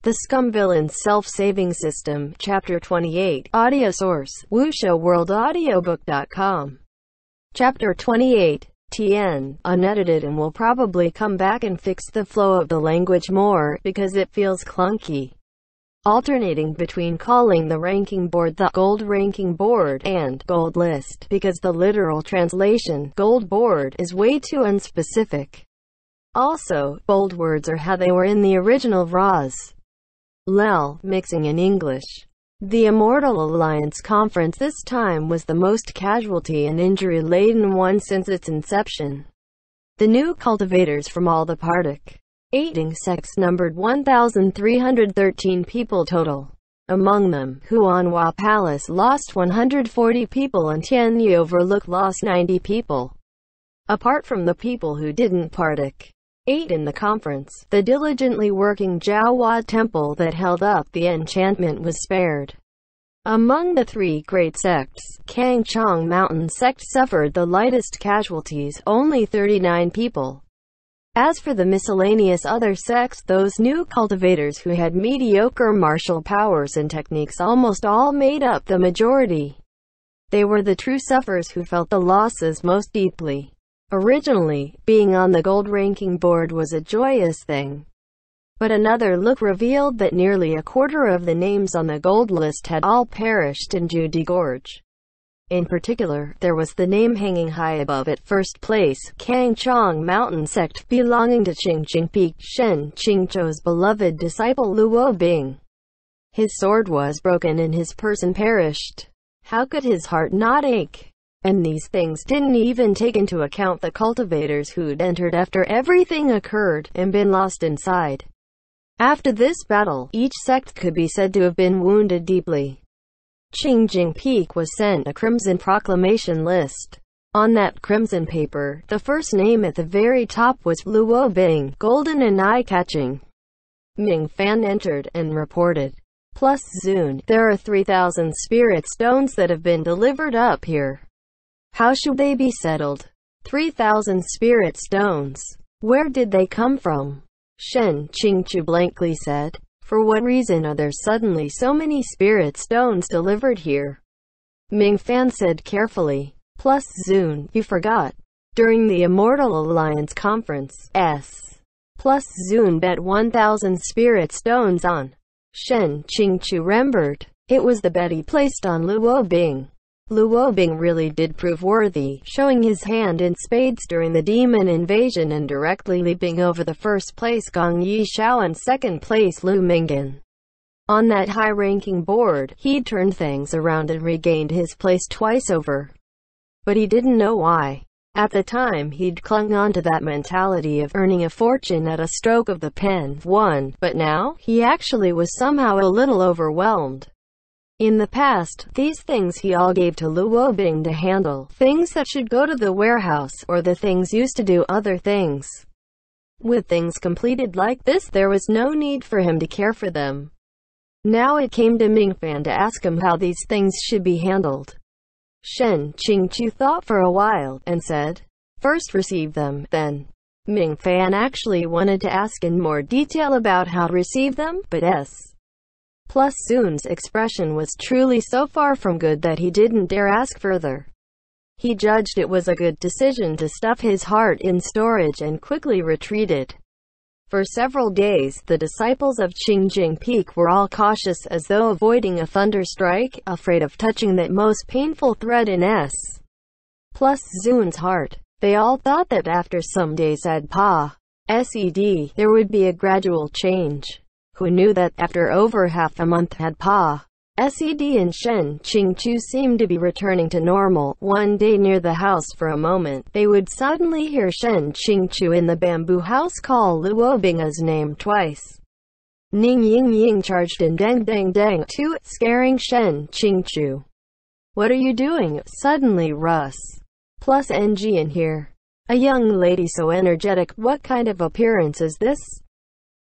The Scum Villain's Self-Saving System, Chapter 28. Audio source, wushouworldaudiobook.com. Chapter 28. TN, unedited, and will probably come back and fix the flow of the language more, because it feels clunky. Alternating between calling the ranking board the Gold Ranking Board and Gold List, because the literal translation, Gold Board, is way too unspecific. Also, bold words are how they were in the original RAS. Lel, mixing in English. The Immortal Alliance conference this time was the most casualty and injury-laden one since its inception. The new cultivators from all the Partic aiding sects numbered 1,313 people total. Among them, Huanhua Palace lost 140 people and Tianyi Overlook lost 90 people. Apart from the people who didn't participate in the conference, the diligently working Jiaohua temple that held up the enchantment was spared. Among the three great sects, Kangchong Mountain sect suffered the lightest casualties, only 39 people. As for the miscellaneous other sects, those new cultivators who had mediocre martial powers and techniques, almost all made up the majority. They were the true sufferers who felt the losses most deeply. Originally, being on the gold ranking board was a joyous thing. But another look revealed that nearly a quarter of the names on the gold list had all perished in Judy Gorge. In particular, there was the name hanging high above at first place, Kangchong Mountain sect, belonging to Qingjing Peak, Shen Qingzhou's beloved disciple Luo Bing. His sword was broken and his person perished. How could his heart not ache? And these things didn't even take into account the cultivators who'd entered after everything occurred, and been lost inside. After this battle, each sect could be said to have been wounded deeply. Qingjing Peak was sent a crimson proclamation list. On that crimson paper, the first name at the very top was Luo Bing, golden and eye-catching. Ming Fan entered, and reported. Plus Zun, there are 3,000 spirit stones that have been delivered up here. How should they be settled? 3,000 spirit stones. Where did they come from? Shen Qingzhou blankly said. For what reason are there suddenly so many spirit stones delivered here? Ming Fan said carefully. Plus Zun, you forgot. During the Immortal Alliance conference, Plus Zun bet 1,000 spirit stones on. Shen Qingzhou remembered. It was the bet he placed on Luo Bing. Luo Bing really did prove worthy, showing his hand in spades during the demon invasion and directly leaping over the first place Gong Yishao and second place Lu Mingyan. On that high-ranking board, he'd turned things around and regained his place twice over. But he didn't know why. At the time, he'd clung on to that mentality of earning a fortune at a stroke of the pen, but now, he actually was somehow a little overwhelmed. In the past, these things he all gave to Luo Bing to handle, things that should go to the warehouse, or the things used to do other things. With things completed like this, there was no need for him to care for them. Now it came to Ming Fan to ask him how these things should be handled. Shen Qingzhou thought for a while, and said, first receive them, then. Ming Fan actually wanted to ask in more detail about how to receive them, but Plus Zun's expression was truly so far from good that he didn't dare ask further. He judged it was a good decision to stuff his heart in storage and quickly retreated. For several days, the disciples of Qingjing Peak were all cautious, as though avoiding a thunderstrike, afraid of touching that most painful thread in Plus Zun's heart. They all thought that after some days at SED, there would be a gradual change. Who knew that, after over half a month had SED and Shen Qingzhou seemed to be returning to normal, one day near the house for a moment, they would suddenly hear Shen Qingzhou in the bamboo house call Luo Bing's name twice. Ning Ying Ying charged in dang dang dang to it, scaring Shen Qingzhou. What are you doing? Suddenly Russ. Plus NG in here. A young lady so energetic, what kind of appearance is this?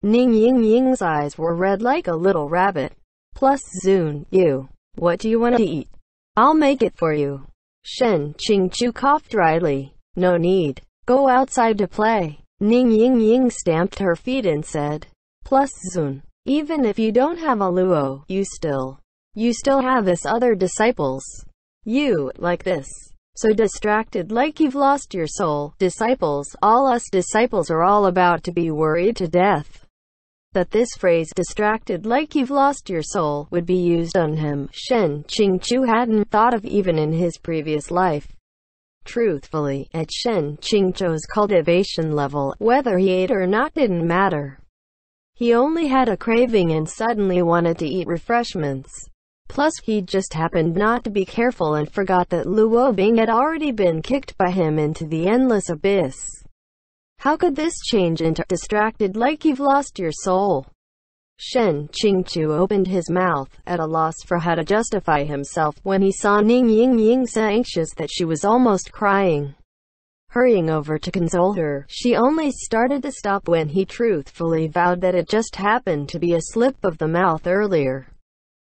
Ning Ying Ying's eyes were red like a little rabbit. Plus Zun, you. What do you want to eat? I'll make it for you. Shen Qingzhou coughed dryly. No need. Go outside to play. Ning Ying Ying stamped her feet and said. Plus Zun, Even if you don't have a luo, you still have this other disciples. You, like this. So distracted like you've lost your soul. Disciples, all us disciples are all about to be worried to death that this phrase, distracted like you've lost your soul, would be used on him. Shen Qingqiu hadn't thought of even in his previous life. Truthfully, at Shen Qingqiu's cultivation level, whether he ate or not didn't matter. He only had a craving and suddenly wanted to eat refreshments. Plus, he just happened not to be careful and forgot that Luo Bing had already been kicked by him into the endless abyss. How could this change into distracted like you've lost your soul? Shen Qingqiu opened his mouth, at a loss for how to justify himself when he saw Ning Ying so anxious that she was almost crying. Hurrying over to console her, she only started to stop when he truthfully vowed that it just happened to be a slip of the mouth earlier.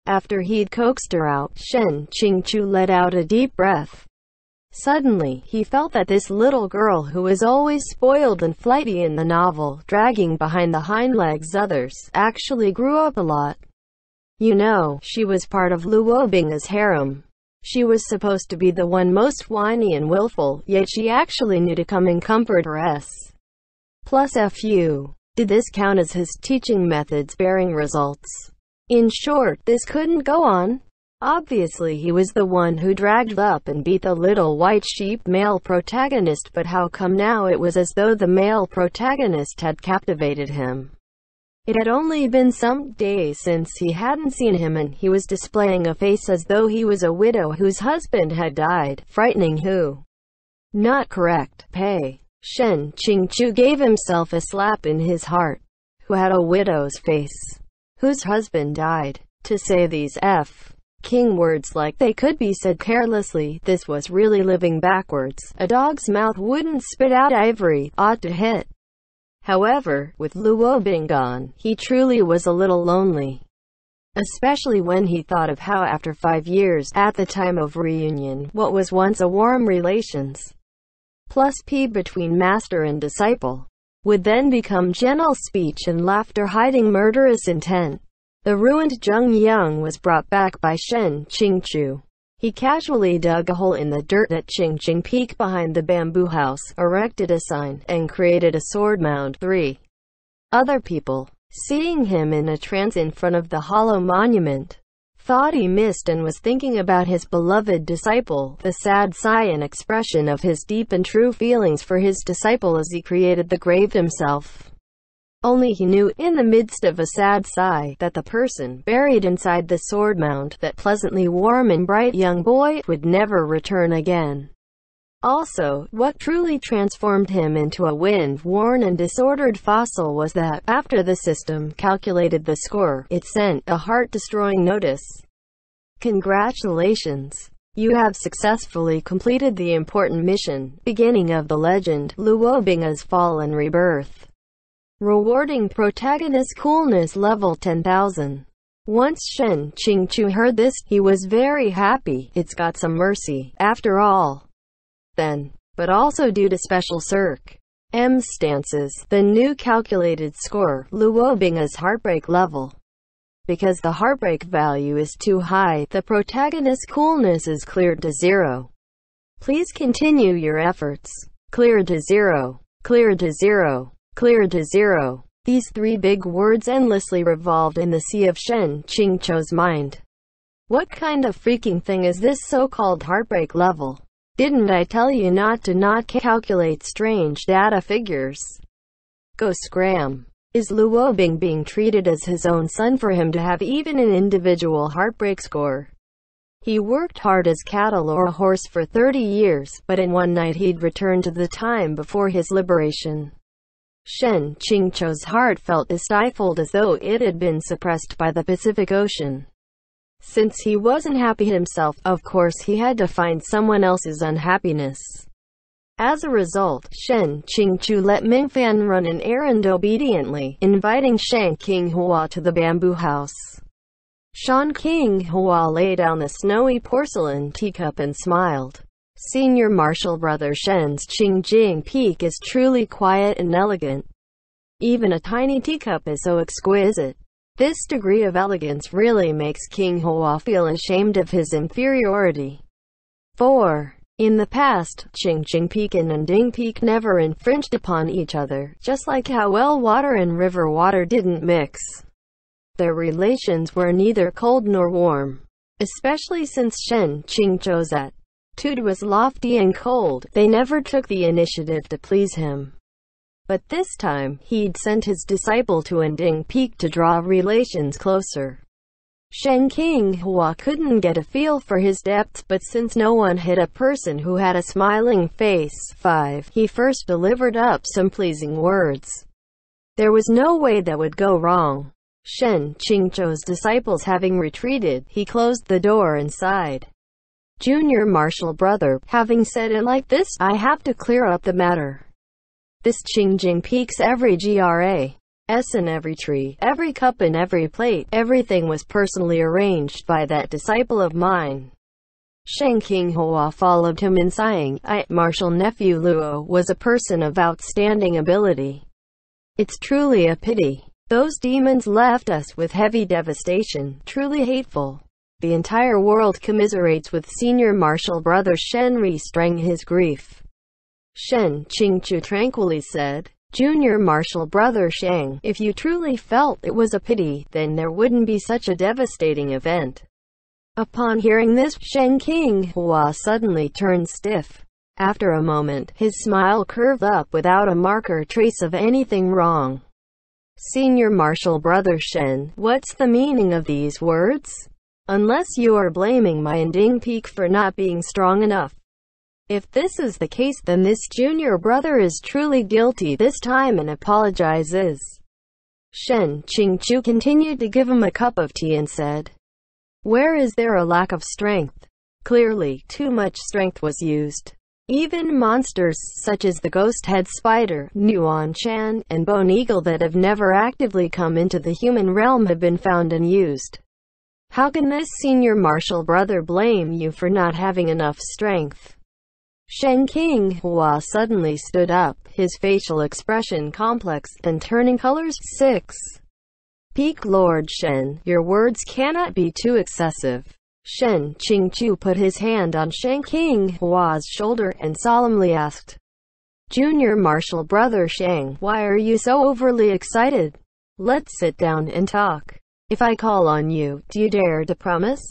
After he'd coaxed her out, Shen Qingqiu let out a deep breath. Suddenly, he felt that this little girl who was always spoiled and flighty in the novel, dragging behind the hind legs others, actually grew up a lot. You know, she was part of Luo Bing's harem. She was supposed to be the one most whiny and willful, yet she actually knew to come and comfort her s. Plus fu. Did this count as his teaching methods bearing results? In short, this couldn't go on. Obviously he was the one who dragged up and beat the little white sheep male protagonist, but how come now it was as though the male protagonist had captivated him? It had only been some days since he hadn't seen him and he was displaying a face as though he was a widow whose husband had died, frightening who? Not correct. Pay. Shen Qingqiu gave himself a slap in his heart. Who had a widow's face? Whose husband died? To say these King words like they could be said carelessly, this was really living backwards. A dog's mouth wouldn't spit out ivory, ought to hit. However, with Luo Bing gone, he truly was a little lonely. Especially when he thought of how after 5 years, at the time of reunion, what was once a warm relations, plus P between master and disciple, would then become gentle speech and laughter hiding murderous intent. The ruined Zheng Yang was brought back by Shen Qingqiu. He casually dug a hole in the dirt at Qingqing Peak behind the bamboo house, erected a sign, and created a sword mound. 3 other people, seeing him in a trance in front of the hollow monument, thought he missed and was thinking about his beloved disciple, the sad sigh and expression of his deep and true feelings for his disciple as he created the grave himself. Only he knew, in the midst of a sad sigh, that the person buried inside the sword mound, that pleasantly warm and bright young boy, would never return again. Also, what truly transformed him into a wind-worn and disordered fossil was that, after the system calculated the score, it sent a heart-destroying notice. Congratulations! You have successfully completed the important mission, beginning of the legend, Luo Bing's Fall and Rebirth. Rewarding protagonist coolness level 10,000. Once Shen Qingqiu heard this, he was very happy. It's got some mercy, after all. Then, but also due to special Circ. M stances, the new calculated score, Luo Bing's heartbreak level. Because the heartbreak value is too high, the protagonist's coolness is cleared to 0. Please continue your efforts. Cleared to 0. Cleared to 0. Cleared to 0. These 3 big words endlessly revolved in the sea of Shen Qingqiu's mind. What kind of freaking thing is this so-called heartbreak level? Didn't I tell you not to calculate strange data figures? Go scram. Is Luo Bing being treated as his own son for him to have even an individual heartbreak score? He worked hard as cattle or a horse for 30 years, but in one night he'd returned to the time before his liberation. Shen Qingqiu's heart felt as stifled as though it had been suppressed by the Pacific Ocean. Since he wasn't happy himself, of course he had to find someone else's unhappiness. As a result, Shen Qingqiu let Mingfan run an errand obediently, inviting Shang Qinghua to the bamboo house. Shang Qinghua lay down the snowy porcelain teacup and smiled. Senior Marshal Brother Shen's Qingjing Peak is truly quiet and elegant. Even a tiny teacup is so exquisite. This degree of elegance really makes King Hua feel ashamed of his inferiority. 4. In the past, Qingqing Peak and Nanding Peak never infringed upon each other, just like how well water and river water didn't mix. Their relations were neither cold nor warm. Especially since Shen Qingzhou's attitude was lofty and cold, they never took the initiative to please him. But this time, he'd sent his disciple to Nanding Peak to draw relations closer. King Hua couldn't get a feel for his depth, but since no one hit a person who had a smiling face, 5. He first delivered up some pleasing words. There was no way that would go wrong. Shen Qingzhou's disciples having retreated, he closed the door and sighed. Junior marshal brother, having said it like this, I have to clear up the matter. This Qingqing Peak's every GRAS in every tree, every cup and every plate, everything was personally arranged by that disciple of mine. King Hua followed him in sighing. Marshal nephew Luo was a person of outstanding ability. It's truly a pity. Those demons left us with heavy devastation, truly hateful. The entire world commiserates with senior marshal brother Shen restraining his grief. Shen Qingzhou tranquilly said, Junior marshal brother Xiāng, if you truly felt it was a pity, then there wouldn't be such a devastating event. Upon hearing this, King Hua suddenly turned stiff. After a moment, his smile curved up without a mark or trace of anything wrong. Senior marshal brother Shen, what's the meaning of these words? Unless you are blaming my Nanding Peak for not being strong enough. If this is the case, then this junior brother is truly guilty this time and apologizes. Shen Qingzhou continued to give him a cup of tea and said, where is there a lack of strength? Clearly, too much strength was used. Even monsters such as the ghost-head spider, Nuan Chan, and bone eagle that have never actively come into the human realm have been found and used. How can this senior marshal brother blame you for not having enough strength? King Hua suddenly stood up, his facial expression complex and turning colors. 6. Peak Lord Shen, your words cannot be too excessive. Shen Qingzhou put his hand on King Hua's shoulder and solemnly asked, Junior marshal brother Xiāng, why are you so overly excited? Let's sit down and talk. If I call on you, do you dare to promise?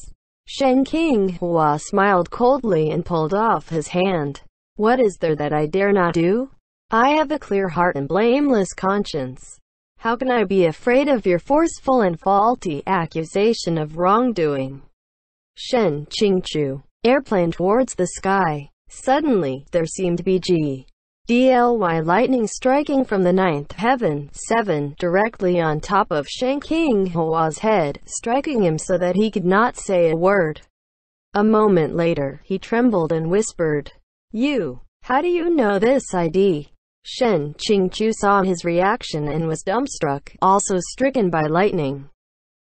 King Hua smiled coldly and pulled off his hand. What is there that I dare not do? I have a clear heart and blameless conscience. How can I be afraid of your forceful and faulty accusation of wrongdoing? Shen Qingzhou. Airplane towards the sky. Suddenly, there seemed to be GDLY lightning striking from the ninth heaven, 7, directly on top of King Hua's head, striking him so that he could not say a word. A moment later, he trembled and whispered, how do you know this ID? Shen Qingzhou saw his reaction and was dumbstruck, also stricken by lightning.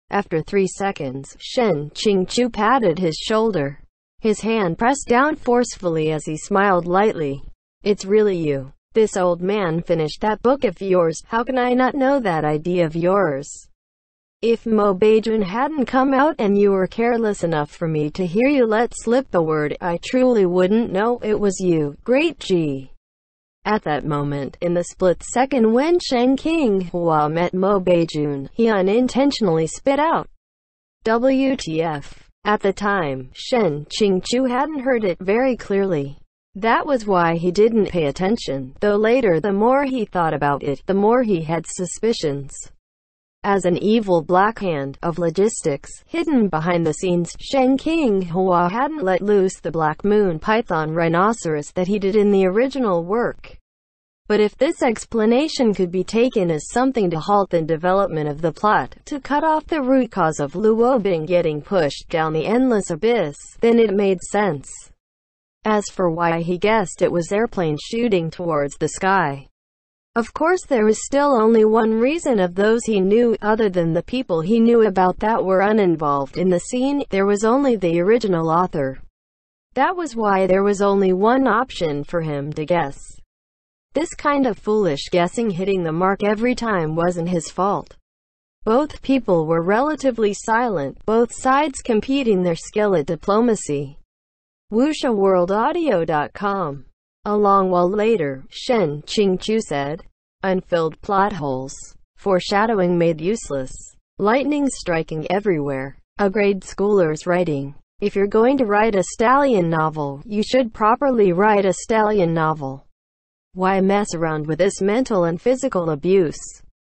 After 3 seconds, Shen Qingzhou patted his shoulder. His hand pressed down forcefully as he smiled lightly. It's really you. This old man finished that book of yours. How can I not know that idea of yours? If Mo Beijun hadn't come out and you were careless enough for me to hear you let slip a word, I truly wouldn't know it was you. Great G. At that moment, in the split second when King Hua met Mo Beijun, he unintentionally spit out, WTF. At the time, Shen Qingzhou hadn't heard it very clearly. That was why he didn't pay attention, though later the more he thought about it, the more he had suspicions. As an evil black hand of logistics, hidden behind the scenes, King Hua hadn't let loose the black moon python rhinoceros that he did in the original work. But if this explanation could be taken as something to halt the development of the plot, to cut off the root cause of Luo Bing getting pushed down the endless abyss, then it made sense. As for why he guessed it was airplanes shooting towards the sky, of course there was still only one reason of those he knew, other than the people he knew about that were uninvolved in the scene. There was only the original author. That was why there was only one option for him to guess. This kind of foolish guessing hitting the mark every time wasn't his fault. Both people were relatively silent, both sides competing their skill at diplomacy. WuxiaWorldAudio.com. A long while later, Xiāng Tóngxiù said, "Unfilled plot holes. Foreshadowing made useless. Lightning striking everywhere. A grade schooler's writing. If you're going to write a stallion novel, you should properly write a stallion novel. Why mess around with this mental and physical abuse?"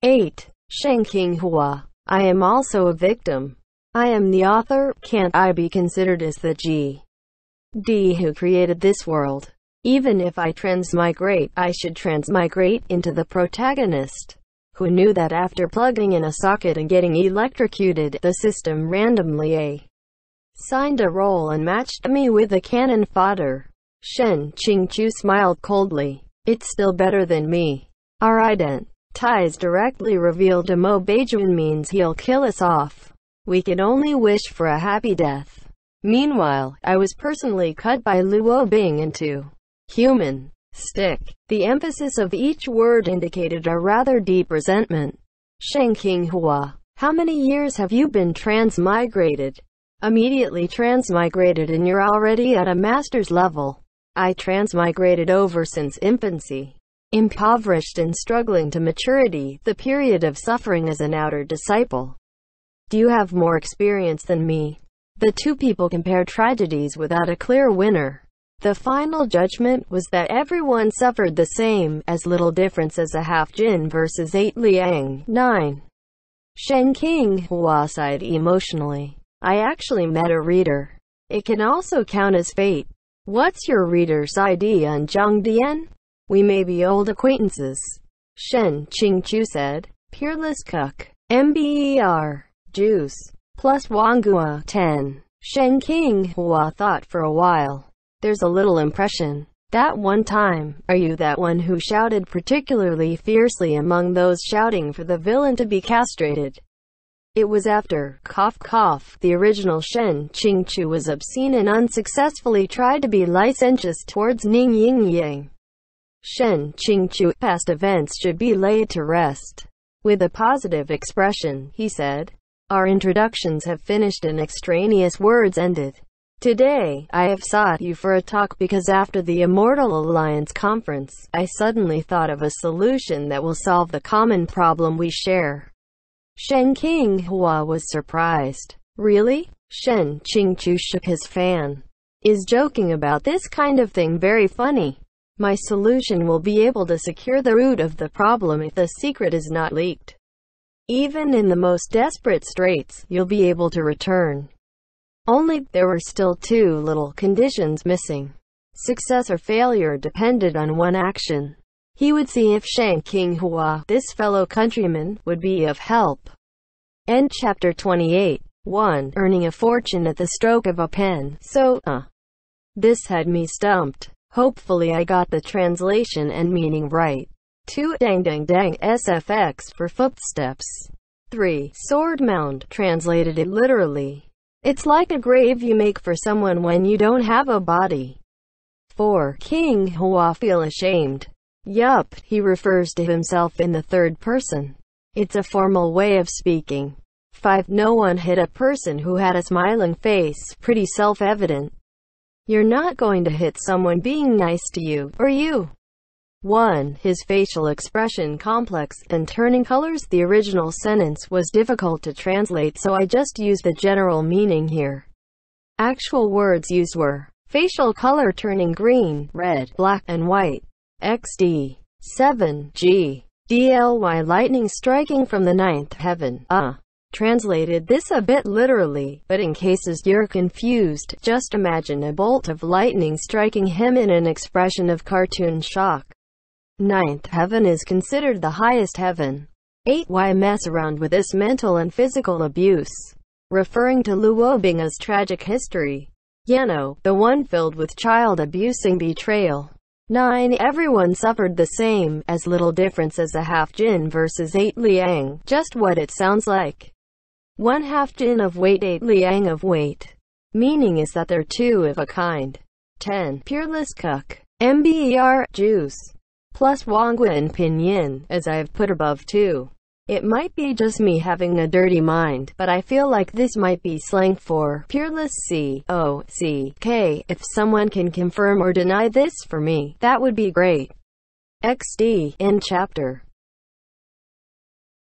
8. Xiāng Tóngxiù. I am also a victim. I am the author. Can't I be considered as the GD who created this world? Even if I transmigrate, I should transmigrate into the protagonist, who knew that after plugging in a socket and getting electrocuted, the system randomly assigned a role and matched me with the cannon fodder. Xiāng Tóngxiù smiled coldly. It's still better than me. Our identities directly revealed to Mo Beijuan means he'll kill us off. We can only wish for a happy death. Meanwhile, I was personally cut by Luo Bing into human stick. The emphasis of each word indicated a rather deep resentment. Xiāng Tóngxiù. How many years have you been transmigrated? Immediately transmigrated, and you're already at a master's level. I transmigrated over since infancy. Impoverished and struggling to maturity, the period of suffering as an outer disciple. Do you have more experience than me? The two people compared tragedies without a clear winner. The final judgment was that everyone suffered the same, as little difference as a half Jin versus 8 Liang. 9. Xiāng Tóngxiù sighed emotionally. I actually met a reader. It can also count as fate. What's your reader's ID on Zhangdian? We may be old acquaintances. Xiāng Tóngxiù said. Peerless Cook. MBER. Juice. Plus Wanghua. 10. Xiāng Tóngxiù thought for a while. There's a little impression. That one time, are you that one who shouted particularly fiercely among those shouting for the villain to be castrated? It was after, cough cough, the original Xiāng Tóngxiù was obscene and unsuccessfully tried to be licentious towards Ning Ying Yang. Xiāng Tóngxiù, past events should be laid to rest. With a positive expression, he said, our introductions have finished and extraneous words ended. Today, I have sought you for a talk because after the Immortal Alliance conference, I suddenly thought of a solution that will solve the common problem we share. Xiāng Tóngxiù was surprised. Really? Xiāng Tóngxiù shook his fan. Is joking about this kind of thing very funny? My solution will be able to secure the root of the problem if the secret is not leaked. Even in the most desperate straits, you'll be able to return. Only, there were still two little conditions missing. Success or failure depended on one action. He would see if Xiāng Tóngxiù, this fellow countryman, would be of help. End chapter 28. 1. Earning a fortune at the stroke of a pen. This had me stumped. Hopefully I got the translation and meaning right. 2. Dang dang dang, SFX for footsteps. 3. Sword mound, translated it literally. It's like a grave you make for someone when you don't have a body. 4. Tóngxiù feel ashamed. Yup, he refers to himself in the third person. It's a formal way of speaking. 5. No one hit a person who had a smiling face, pretty self-evident. You're not going to hit someone being nice to you, or you? 1. His facial expression complex and turning colors. The original sentence was difficult to translate, so I just used the general meaning here. Actual words used were facial color turning green, red, black, and white. XD. 7. G. DLY lightning striking from the ninth heaven. Translated this a bit literally, but in cases you're confused, just imagine a bolt of lightning striking him in an expression of cartoon shock. Ninth heaven is considered the highest heaven. 8. Why mess around with this mental and physical abuse? Referring to Luo Bing's tragic history. The one filled with child abusing betrayal. 9. Everyone suffered the same, as little difference as a half Jin versus 8 Liang, just what it sounds like. 1 half Jin of weight, 8 Liang of weight. Meaning is that they're two of a kind. 10. Peerless Cook. MBER, juice. Plus Wanghua and Pinyin, as I have put above too. It might be just me having a dirty mind, but I feel like this might be slang for peerless COCK. If someone can confirm or deny this for me, that would be great. XD. End chapter.